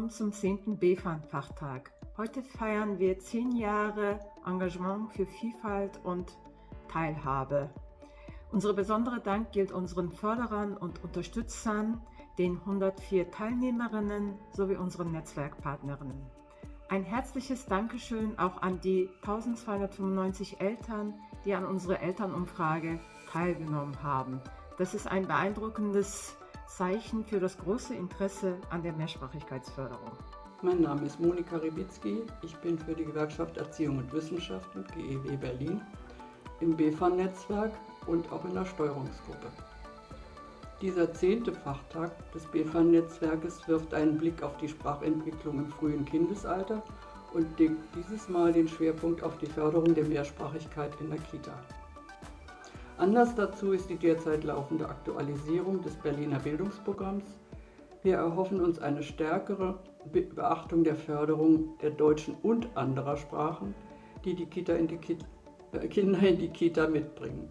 willkommen zum 10. BFAN-Fachtag. Heute feiern wir 10 Jahre Engagement für Vielfalt und Teilhabe. Unser besonderer Dank gilt unseren Förderern und Unterstützern, den 104 Teilnehmerinnen sowie unseren Netzwerkpartnerinnen. Ein herzliches Dankeschön auch an die 1295 Eltern, die an unserer Elternumfrage teilgenommen haben. Das ist ein beeindruckendes Zeichen für das große Interesse an der Mehrsprachigkeitsförderung. Mein Name ist Monika Rebitzky. Ich bin für die Gewerkschaft Erziehung und Wissenschaft und GEW Berlin im BFAN-Netzwerk und auch in der Steuerungsgruppe. Dieser 10. Fachtag des BFAN-Netzwerkes wirft einen Blick auf die Sprachentwicklung im frühen Kindesalter und legt dieses Mal den Schwerpunkt auf die Förderung der Mehrsprachigkeit in der Kita. Anlass dazu ist die derzeit laufende Aktualisierung des Berliner Bildungsprogramms. Wir erhoffen uns eine stärkere Beachtung der Förderung der deutschen und anderer Sprachen, die die Kinder in die Kita mitbringen.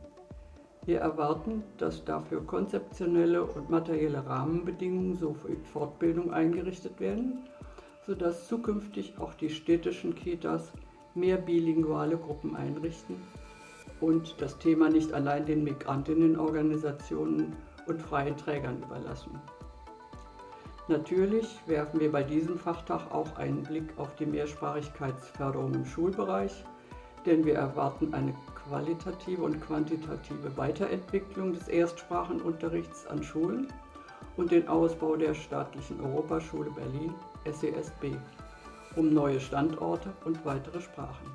Wir erwarten, dass dafür konzeptionelle und materielle Rahmenbedingungen sowie Fortbildung eingerichtet werden, sodass zukünftig auch die städtischen Kitas mehr bilinguale Gruppen einrichten und das Thema nicht allein den Migrantinnenorganisationen und freien Trägern überlassen. Natürlich werfen wir bei diesem Fachtag auch einen Blick auf die Mehrsprachigkeitsförderung im Schulbereich, denn wir erwarten eine qualitative und quantitative Weiterentwicklung des Erstsprachenunterrichts an Schulen und den Ausbau der staatlichen Europaschule Berlin, SESB, um neue Standorte und weitere Sprachen.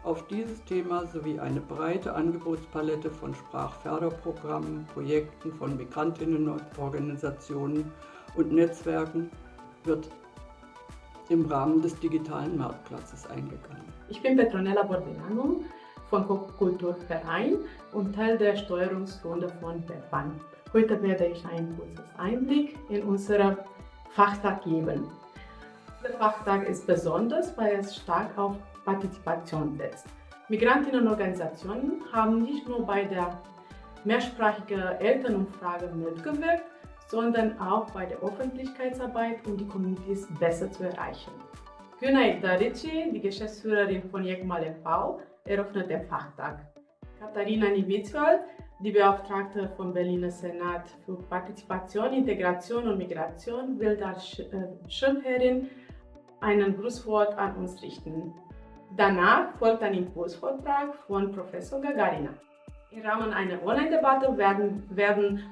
Auf dieses Thema sowie eine breite Angebotspalette von Sprachförderprogrammen, Projekten von Migrantinnenorganisationen und Netzwerken wird im Rahmen des digitalen Marktplatzes eingegangen. Ich bin Petronella Bordelano von Kulturverein und Teil der Steuerungsrunde von BFAN. Heute werde ich einen kurzen Einblick in unseren Fachtag geben. Der Fachtag ist besonders, weil es stark auf Partizipation setzt. Migrantinnenorganisationen haben nicht nur bei der mehrsprachigen Elternumfrage mitgewirkt, sondern auch bei der Öffentlichkeitsarbeit, um die Communities besser zu erreichen. Günay Darici, die Geschäftsführerin von Jekmal e.V., eröffnet den Fachtag. Katharina Niewitz-Höll, die Beauftragte vom Berliner Senat für Partizipation, Integration und Migration, will als Schirmherrin einen Grußwort an uns richten. Danach folgt ein Impulsvortrag von Professor Gagarina. Im Rahmen einer Online-Debatte werden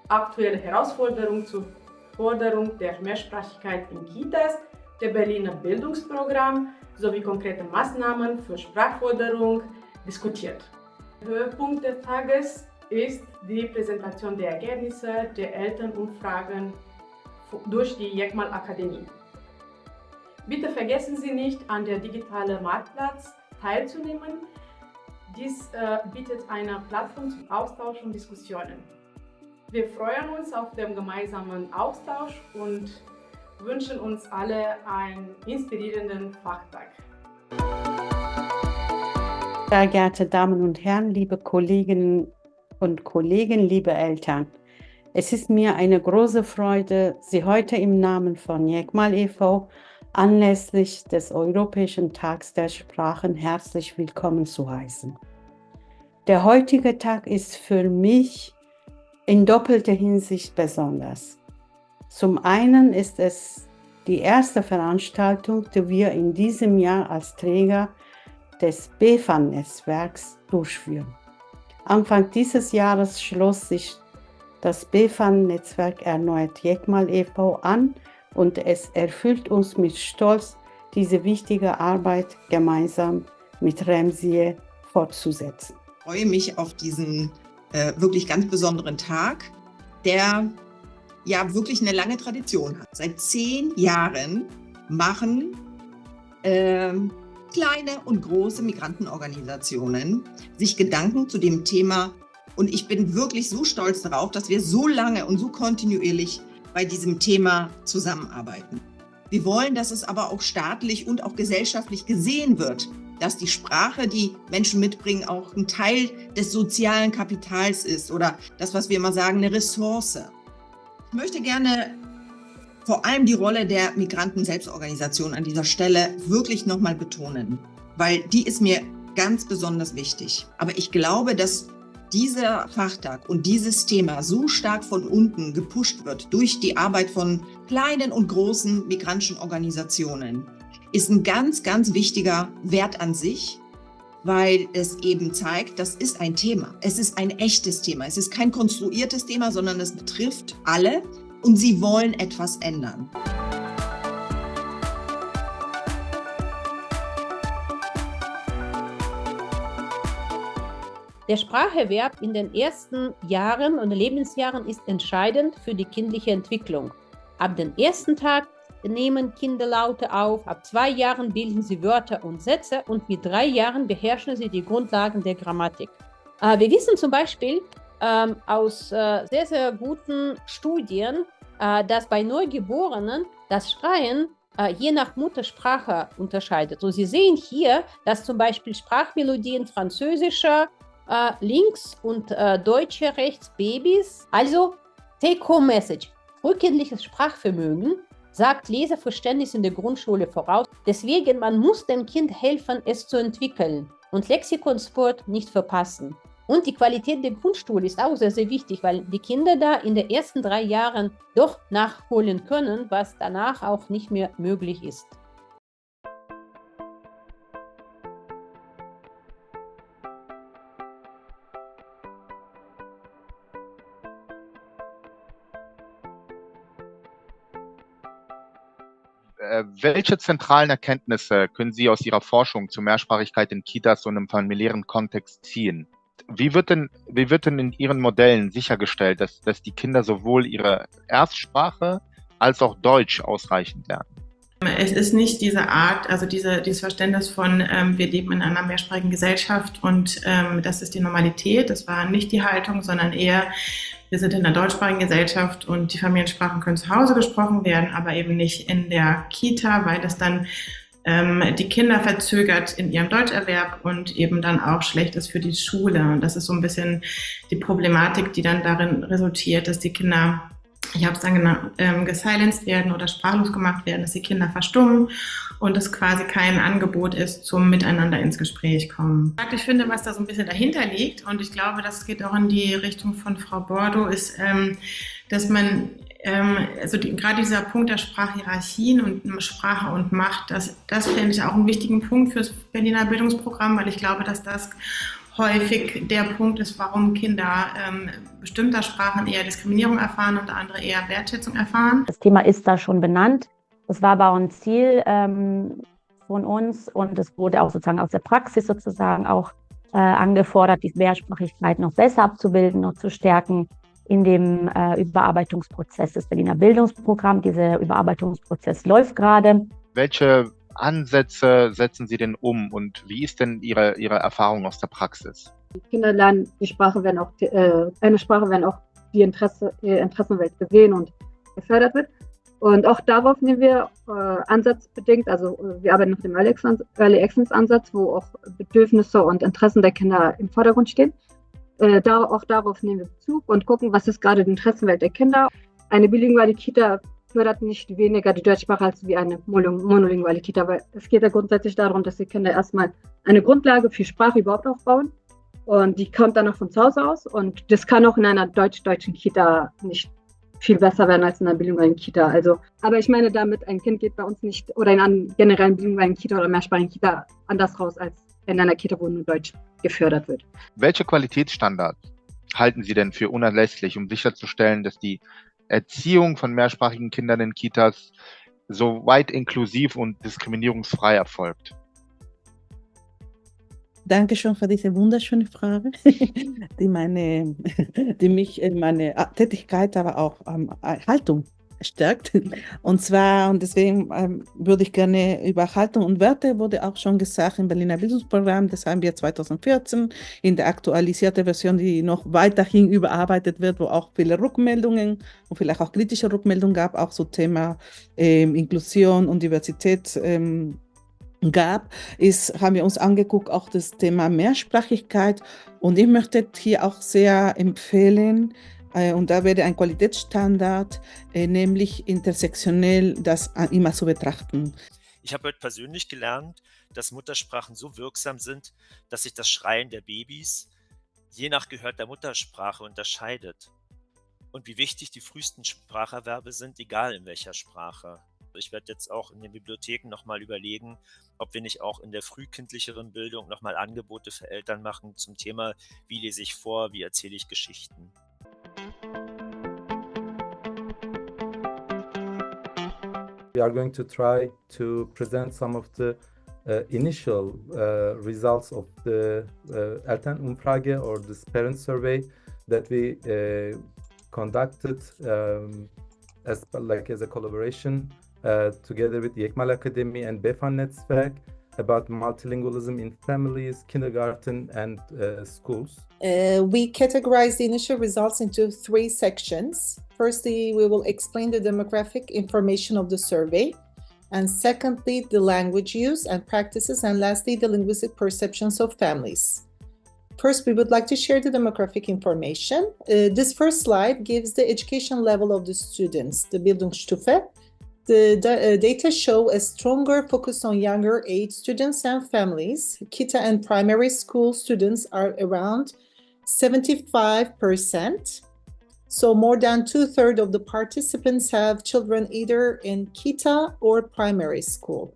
aktuelle Herausforderungen zur Förderung der Mehrsprachigkeit in Kitas, der Berliner Bildungsprogramm sowie konkrete Maßnahmen für Sprachförderung diskutiert. Der Höhepunkt des Tages ist die Präsentation der Ergebnisse der Elternumfragen durch die Jekmal Akademie. Bitte vergessen Sie nicht, an der digitalen Marktplatz teilzunehmen. Dies bietet eine Plattform zum Austausch und Diskussionen. Wir freuen uns auf den gemeinsamen Austausch und wünschen uns alle einen inspirierenden Fachtag. Sehr geehrte Damen und Herren, liebe Kolleginnen und Kollegen, liebe Eltern. Es ist mir eine große Freude, Sie heute im Namen von Jekmal e.V. anlässlich des Europäischen Tags der Sprachen herzlich willkommen zu heißen. Der heutige Tag ist für mich in doppelter Hinsicht besonders. Zum einen ist es die erste Veranstaltung, die wir in diesem Jahr als Träger des BFAN-Netzwerks durchführen. Anfang dieses Jahres schloss sich das BFAN-Netzwerk erneut Jekmal e.V. an und es erfüllt uns mit Stolz, diese wichtige Arbeit gemeinsam mit Remziye fortzusetzen. Ich freue mich auf diesen wirklich ganz besonderen Tag, der ja wirklich eine lange Tradition hat. Seit 10 Jahren machen kleine und große Migrantenorganisationen sich Gedanken zu dem Thema und ich bin wirklich so stolz darauf, dass wir so lange und so kontinuierlich bei diesem Thema zusammenarbeiten. Wir wollen, dass es aber auch staatlich und auch gesellschaftlich gesehen wird, dass die Sprache, die Menschen mitbringen, auch ein Teil des sozialen Kapitals ist oder das, was wir immer sagen, eine Ressource. Ich möchte gerne vor allem die Rolle der Migranten-Selbstorganisation an dieser Stelle wirklich nochmal betonen, weil die ist mir ganz besonders wichtig. Aber ich glaube, dass dieser Fachtag und dieses Thema so stark von unten gepusht wird durch die Arbeit von kleinen und großen migrantischen Organisationen, ist ein ganz, ganz wichtiger Wert an sich, weil es eben zeigt, das ist ein Thema. Es ist ein echtes Thema. Es ist kein konstruiertes Thema, sondern es betrifft alle und sie wollen etwas ändern. Der Spracherwerb in den ersten Jahren und Lebensjahren ist entscheidend für die kindliche Entwicklung. Ab dem ersten Tag nehmen Kinder Laute auf, ab 2 Jahren bilden sie Wörter und Sätze und mit 3 Jahren beherrschen sie die Grundlagen der Grammatik. Wir wissen zum Beispiel aus sehr, sehr guten Studien, dass bei Neugeborenen das Schreien je nach Muttersprache unterscheidet. So, Sie sehen hier, dass zum Beispiel Sprachmelodien französischer links und deutsche rechts Babys, also Take-Home-Message, frühkindliches Sprachvermögen, sagt Leseverständnis in der Grundschule voraus. Deswegen, man muss dem Kind helfen, es zu entwickeln und Lexikonsport nicht verpassen. Und die Qualität der Grundschule ist auch sehr, sehr wichtig, weil die Kinder da in den ersten 3 Jahren doch nachholen können, was danach auch nicht mehr möglich ist. Welche zentralen Erkenntnisse können Sie aus Ihrer Forschung zur Mehrsprachigkeit in Kitas und im familiären Kontext ziehen? Wie wird denn in Ihren Modellen sichergestellt, dass die Kinder sowohl ihre Erstsprache als auch Deutsch ausreichend lernen? Es ist nicht diese Art, also dieses Verständnis von, wir leben in einer mehrsprachigen Gesellschaft und das ist die Normalität. Das war nicht die Haltung, sondern eher, wir sind in einer deutschsprachigen Gesellschaft und die Familiensprachen können zu Hause gesprochen werden, aber eben nicht in der Kita, weil es dann die Kinder verzögert in ihrem Deutscherwerb und eben dann auch schlecht ist für die Schule. Und das ist so ein bisschen die Problematik, die dann darin resultiert, dass die Kinder, ich habe es dann genannt, gesilenced werden oder sprachlos gemacht werden, dass die Kinder verstummen und es quasi kein Angebot ist zum Miteinander ins Gespräch kommen. Ich finde, was da so ein bisschen dahinter liegt, und ich glaube, das geht auch in die Richtung von Frau Bordo, ist, dass man gerade dieser Punkt der Sprachhierarchien und Sprache und Macht, das finde ich auch einen wichtigen Punkt fürs Berliner Bildungsprogramm, weil ich glaube, dass das häufig der Punkt ist, warum Kinder bestimmter Sprachen eher Diskriminierung erfahren und andere eher Wertschätzung erfahren. Das Thema ist da schon benannt. Das war aber auch ein Ziel von uns und es wurde auch sozusagen aus der Praxis sozusagen auch angefordert, die Mehrsprachigkeit noch besser abzubilden, noch zu stärken in dem Überarbeitungsprozess des Berliner Bildungsprogramms. Dieser Überarbeitungsprozess läuft gerade. Welche Ansätze setzen Sie denn um und wie ist denn Ihre Erfahrung aus der Praxis? Die Kinder lernen, die Sprache werden auch, eine Sprache werden auch die Interessenwelt gesehen und gefördert wird. Und auch darauf nehmen wir ansatzbedingt, also wir arbeiten nach dem Early Access Ansatz, wo auch Bedürfnisse und Interessen der Kinder im Vordergrund stehen. Auch darauf nehmen wir Bezug und gucken, was ist gerade die Interessenwelt der Kinder. Eine bilinguale Kita fördert nicht weniger die Deutschsprache als wie eine monolinguale Kita, weil es geht ja grundsätzlich darum, dass die Kinder erstmal eine Grundlage für Sprache überhaupt aufbauen und die kommt dann noch von zu Hause aus und das kann auch in einer deutschen Kita nicht viel besser werden als in einer bilingualen Kita. Also, aber ich meine damit, ein Kind geht bei uns nicht oder in einer generellen bilingualen Kita oder mehrsprachigen Kita anders raus als in einer Kita, wo nur Deutsch gefördert wird. Welche Qualitätsstandards halten Sie denn für unerlässlich, um sicherzustellen, dass die Erziehung von mehrsprachigen Kindern in Kitas so weit inklusiv und diskriminierungsfrei erfolgt? Dankeschön für diese wunderschöne Frage, die mich in meine Tätigkeit, aber auch Haltung stärkt. Und deswegen würde ich gerne über Haltung und Werte, wurde auch schon gesagt im Berliner Bildungsprogramm, das haben wir 2014 in der aktualisierten Version, die noch weiterhin überarbeitet wird, wo auch viele Rückmeldungen und vielleicht auch kritische Rückmeldungen gab, auch so Thema Inklusion und Diversität haben wir uns angeguckt, auch das Thema Mehrsprachigkeit. Und ich möchte hier auch sehr empfehlen, Und da wäre ein Qualitätsstandard, nämlich intersektionell das immer zu betrachten. Ich habe heute persönlich gelernt, dass Muttersprachen so wirksam sind, dass sich das Schreien der Babys je nach gehörter Muttersprache unterscheidet. Und wie wichtig die frühesten Spracherwerbe sind, egal in welcher Sprache. Ich werde jetzt auch in den Bibliotheken nochmal überlegen, ob wir nicht auch in der frühkindlicheren Bildung nochmal Angebote für Eltern machen zum Thema, wie lese ich vor, wie erzähle ich Geschichten. We are going to try to present some of the initial results of the Elternumfrage or this parent survey that we conducted as a collaboration together with the Yekmal Academy and Befan Netzwerk about multilingualism in families, kindergarten, and schools. We categorize the initial results into 3 sections. Firstly, we will explain the demographic information of the survey. And secondly, the language use and practices. And lastly, the linguistic perceptions of families. First, we would like to share the demographic information. This first slide gives the education level of the students, the Bildungsstufe. The data show a stronger focus on younger age students and families. Kita and primary school students are around 75%. So more than 2/3 of the participants have children either in Kita or primary school.